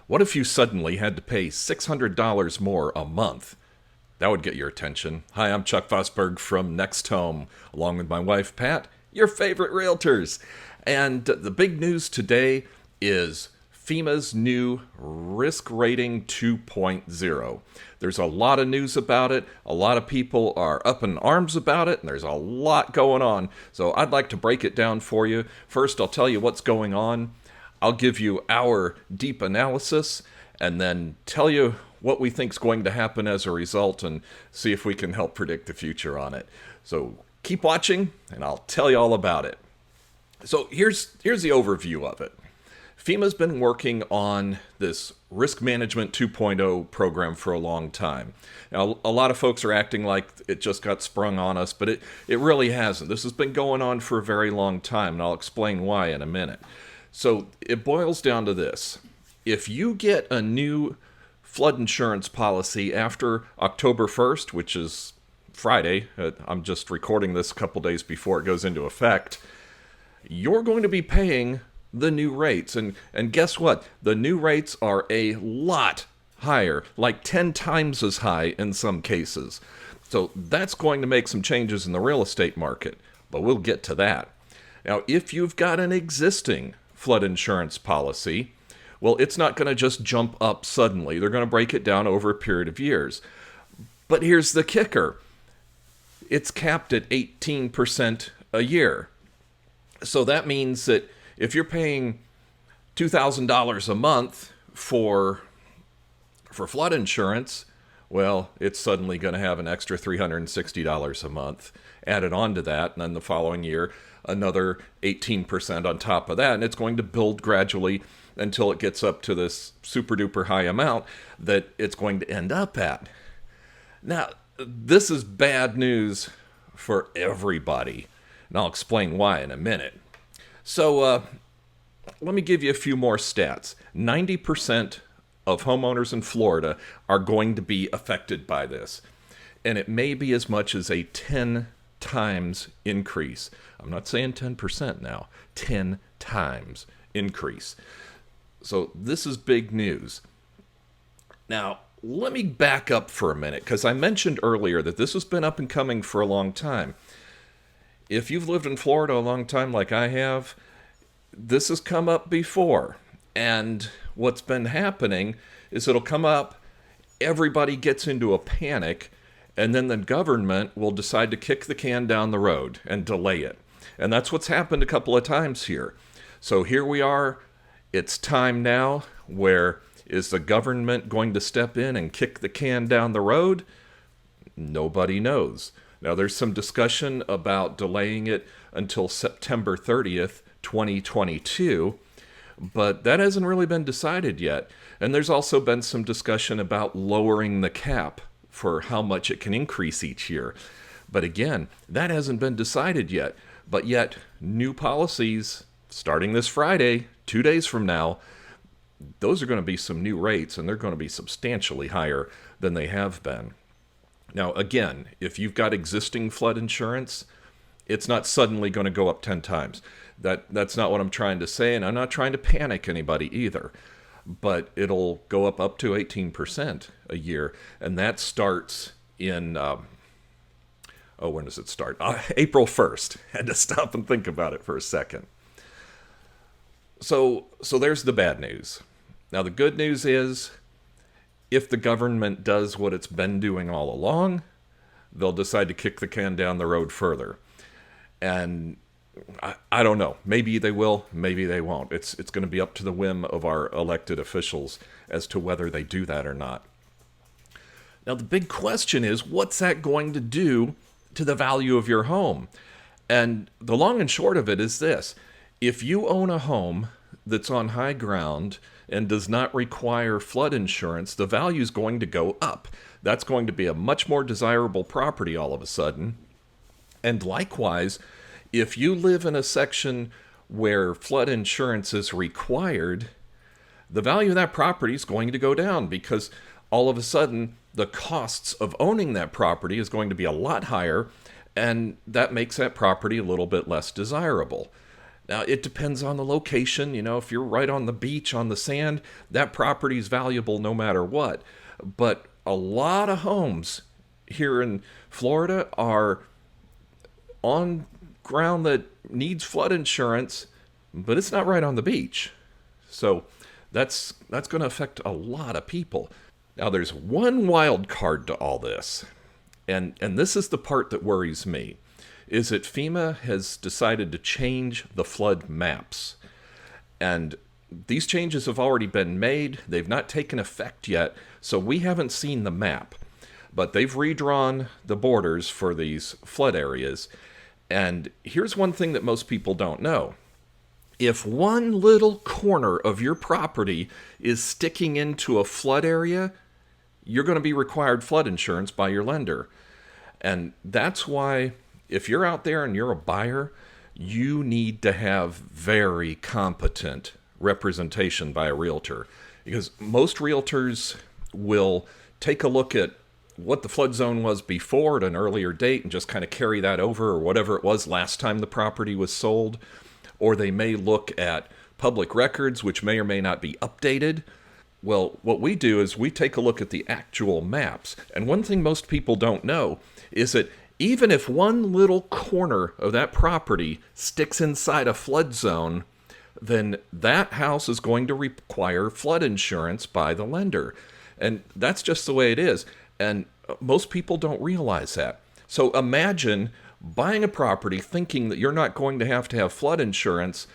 What if you suddenly had to pay $600 more a month? That would get your attention. Hi, I'm Chuck Vosberg from Next Home, along with my wife, Pat, your favorite realtors. And the big news today is FEMA's new Risk Rating 2.0. There's a lot of news about it. A lot of people are up in arms about it, and there's a lot going on. So I'd like to break it down for you. First, I'll tell you what's going on. I'll give you our deep analysis, and then tell you what we think is going to happen as a result, and see if we can help predict the future on it. So keep watching, and I'll tell you all about it. So here's the overview of it. FEMA's been working on this Risk Management 2.0 program for a long time. Now, a lot of folks are acting like it just got sprung on us, but it really hasn't. This has been going on for a very long time, and I'll explain why in a minute. So it boils down to this. If you get a new flood insurance policy after October 1st, which is Friday, I'm just recording this a couple days before it goes into effect, you're going to be paying the new rates. And guess what? The new rates are a lot higher, like 10 times as high in some cases. So that's going to make some changes in the real estate market, but we'll get to that. Now, if you've got an existing flood insurance policy, well, it's not going to just jump up suddenly. They're going to break it down over a period of years. But here's the kicker. It's capped at 18% a year. So that means that if you're paying $2,000 a month for flood insurance, well, it's suddenly going to have an extra $360 a month added on to that, and then the following year, another 18% on top of that, and it's going to build gradually until it gets up to this super duper high amount that it's going to end up at. Now, this is bad news for everybody, and I'll explain why in a minute. So let me give you a few more stats. 90% of homeowners in Florida are going to be affected by this, and it may be as much as a 10 times increase. I'm not saying 10% now, 10 times increase. So this is big news. Now, let me back up for a minute, because I mentioned earlier that this has been up and coming for a long time. If you've lived in Florida a long time like I have, this has come up before. And what's been happening is it'll come up, everybody gets into a panic, and then the government will decide to kick the can down the road and delay it. And that's what's happened a couple of times here. So here we are. It's time now. Where is the government going to step in and kick the can down the road? Nobody knows. Now, there's some discussion about delaying it until September 30th, 2022, but that hasn't really been decided yet. And there's also been some discussion about lowering the cap for how much it can increase each year. But again, that hasn't been decided yet. But yet, new policies, starting this Friday, 2 days from now, those are going to be some new rates, and they're going to be substantially higher than they have been. Now, again, if you've got existing flood insurance, it's not suddenly going to go up 10 times. That's not what I'm trying to say, and I'm not trying to panic anybody either. But it'll go up to 18% a year, and that starts in, when does it start? April 1st. Had to stop and think about it for a second. So there's the bad news. Now, the good news is, if the government does what it's been doing all along, they'll decide to kick the can down the road further. And I don't know. Maybe they will, maybe they won't. It's going to be up to the whim of our elected officials as to whether they do that or not. Now, the big question is, what's that going to do to the value of your home? And the long and short of it is this. If you own a home that's on high ground and does not require flood insurance, the value is going to go up. That's going to be a much more desirable property all of a sudden. And likewise, if you live in a section where flood insurance is required, the value of that property is going to go down, because all of a sudden the costs of owning that property is going to be a lot higher, and that makes that property a little bit less desirable. Now, it depends on the location. If you're right on the beach, on the sand, that property is valuable no matter what. But a lot of homes here in Florida are on ground that needs flood insurance, but it's not right on the beach. So that's going to affect a lot of people. Now, there's one wild card to all this, and this is the part that worries me, is that FEMA has decided to change the flood maps. And these changes have already been made. They've not taken effect yet, so we haven't seen the map. But they've redrawn the borders for these flood areas. And here's one thing that most people don't know. If one little corner of your property is sticking into a flood area, you're going to be required flood insurance by your lender. And that's why, if you're out there and you're a buyer, you need to have very competent representation by a realtor. Because most realtors will take a look at what the flood zone was before at an earlier date and just kind of carry that over, or whatever it was last time the property was sold. Or they may look at public records, which may or may not be updated. Well, what we do is we take a look at the actual maps. And one thing most people don't know is that even if one little corner of that property sticks inside a flood zone, then that house is going to require flood insurance by the lender. And that's just the way it is. And most people don't realize that. So imagine buying a property thinking that you're not going to have flood insurance,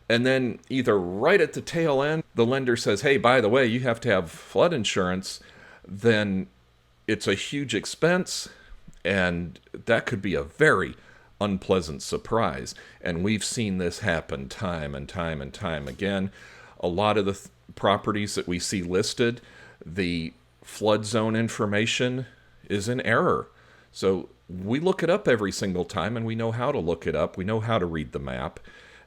and then either right at the tail end, the lender says, hey, by the way, you have to have flood insurance. Then it's a huge expense, and that could be a very unpleasant surprise. And we've seen this happen time and time and time again. A lot of the properties that we see listed, the flood zone information is in error. So we look it up every single time, and we know how to look it up. We know how to read the map,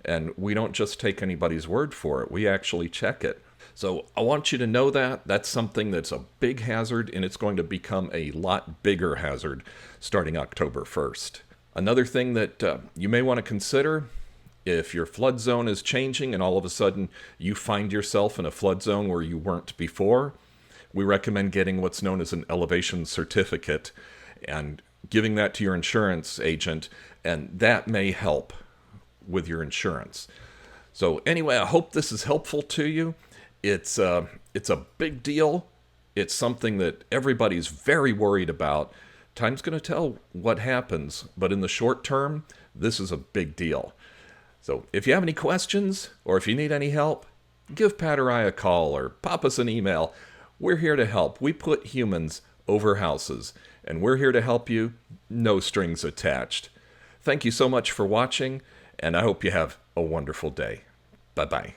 and we don't just take anybody's word for it. We actually check it. So I want you to know that. That's something that's a big hazard, and it's going to become a lot bigger hazard starting October 1st. Another thing that you may want to consider, if your flood zone is changing and all of a sudden you find yourself in a flood zone where you weren't before, we recommend getting what's known as an elevation certificate and giving that to your insurance agent, and that may help with your insurance. So anyway, I hope this is helpful to you. It's a big deal. It's something that everybody's very worried about. Time's going to tell what happens, but in the short term, this is a big deal. So if you have any questions, or if you need any help, give Pat or I a call or pop us an email. We're here to help. We put humans over houses, and we're here to help you, no strings attached. Thank you so much for watching, and I hope you have a wonderful day. Bye-bye.